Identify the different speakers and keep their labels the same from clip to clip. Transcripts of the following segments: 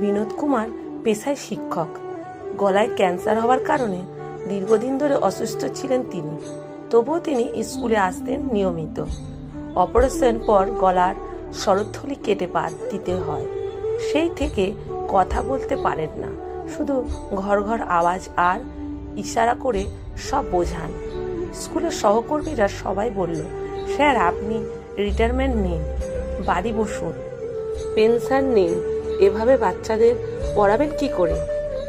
Speaker 1: বিনোদ কুমার পেশায় শিক্ষক। গলায় ক্যান্সার হওয়ার কারণে দীর্ঘদিন ধরে অসুস্থ ছিলেন তিনি। তবুও তিনি স্কুলে আসতেন নিয়মিত। অপারেশন পর গলার স্বরথলি কেটে বাদ দিতে হয়। সেই থেকে কথা বলতে পারেন না, শুধু ঘর ঘর আওয়াজ আর ইশারা করে সব বোঝান। স্কুলের সহকর্মীরা সবাই বলল, স্যার আপনি রিটায়ারমেন্ট নিন, বাড়ি বসুন, পেনশন নিন, এভাবে বাচ্চাদের পড়াবেন কি করে?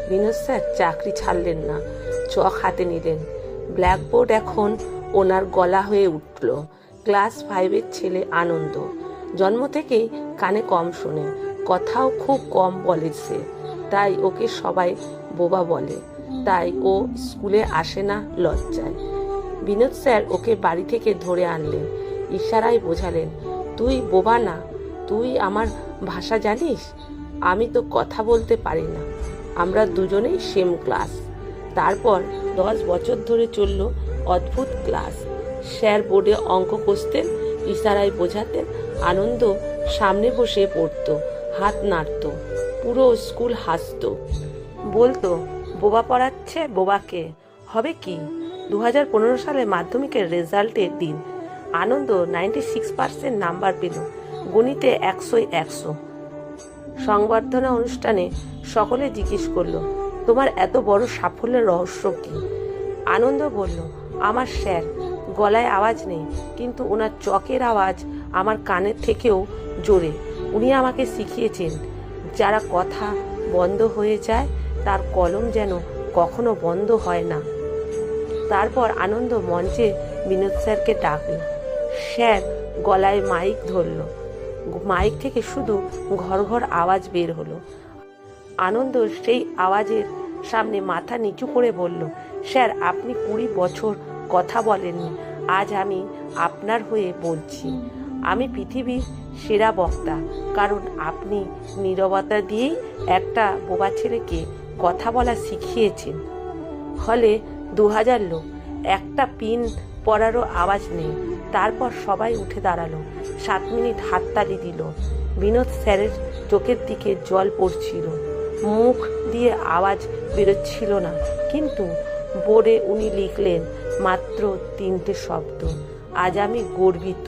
Speaker 1: বিনোদ স্যার চাকরি ছাড়লেন না, চক হাতে নিলেন। ব্ল্যাকবোর্ড এখন ওনার গলা হয়ে উঠল। ক্লাস 5-এর ছেলে আনন্দ জন্ম থেকেই কানে কম শোনে, কথাও খুব কম বলে সে, তাই ওকে সবাই বোবা বলে। তাই ও স্কুলে আসে না লজ্জায়। বিনোদ স্যার ওকে বাড়ি থেকে ধরে আনলেন, ইশারায় বোঝালেন, তুই বোবা না, তুই আমার ভাষা জানিস, আমি তো কথা বলতে পারি না। আমরা দুজনেই সেম ক্লাস। তারপর 10 বছর ধরে চলল অদ্ভুত ক্লাস। স্যার বোর্ডে অঙ্ক কষতেন, ইশারায় বোঝাতেন, আনন্দ সামনে বসে পড়তো, হাত নাড়ত, পুরো স্কুল হাসতো, বলতো, বোবা পড়াচ্ছে বোবাকে, হবে কি? 2015 সালে মাধ্যমিকের রেজাল্টের দিন আনন্দ 96% নাম্বার পেল, গণিতে 100-য় 100। সংবর্ধনা অনুষ্ঠানে সকলে জিজ্ঞেস করলো, তোমার এত বড় সাফল্যের রহস্য কি? আনন্দ বলল, আমার স্যার, গলায় আওয়াজ নেই, কিন্তু ওনার চকের আওয়াজ আমার কানের থেকেও জোরে। উনি আমাকে শিখিয়েছেন, যারা কথা বন্ধ হয়ে যায় তার কলম যেন কখনো বন্ধ হয় না। তারপর আনন্দ মঞ্চে বিনোদ স্যারকে ডাকল। স্যার গলায় মাইক ধরল, মাইক থেকে শুধু ঘর ঘর আওয়াজ বের হলো। আনন্দ সেই আওয়াজের সামনে মাথা নিচু করে বলল, স্যার আপনি 20 বছর কথা বলেননি, আজ আমি আপনার হয়ে বলছি। আমি পৃথিবীর সেরা বক্তা, কারণ আপনি নীরবতা দিয়েই একটা বোবা ছেলেকে কথা বলা শিখিয়েছেন। হলে 2000 লোক, একটা পিন পড়ারও আওয়াজ নেই। তারপর সবাই উঠে দাঁড়ালো, 7 মিনিট হাততালি দিল। বিনোদ স্যারের চোখের দিকে জল পড়ছিল, মুখ দিয়ে আওয়াজ বেরোচ্ছিল না, কিন্তু বোর্ডে উনি লিখলেন মাত্র 3টে শব্দ, আজ আমি গর্বিত।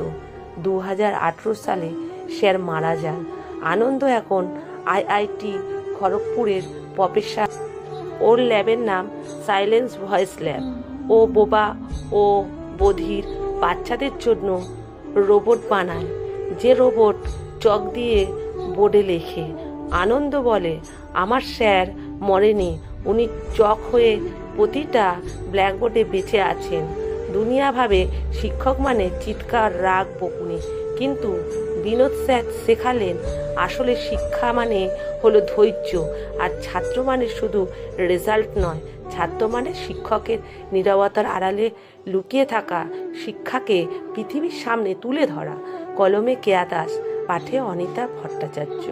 Speaker 1: 2018 সালে স্যার মারা যান। আনন্দ এখন IIT খড়গপুরের প্রফেসর। ওর ল্যাবের নাম সাইলেন্স ভয়েস ল্যাব। ও বোবা ও বধির বাচ্চাদের জন্য রোবট বানায়, যে রোবট চক দিয়ে বোর্ডে লেখে। আনন্দ বলে, আমার স্যার মরেনি, উনি চক হয়ে প্রতিটা ব্ল্যাকবোর্ডে বেঁচে আছেন। দুনিয়া ভাবে শিক্ষক মানে চিৎকার, রাগ, বকুনি, কিন্তু বিনোদ স্যার শেখালেন আসলে শিক্ষা মানে হলো ধৈর্য। আর ছাত্র মানে শুধু রেজাল্ট নয়, ছাত্র মানে শিক্ষকের নীরবতার আড়ালে লুকিয়ে থাকা শিক্ষাকে পৃথিবীর সামনে তুলে ধরা। কলমে কেয়া দাস, পাঠে অনিতা ভট্টাচার্য।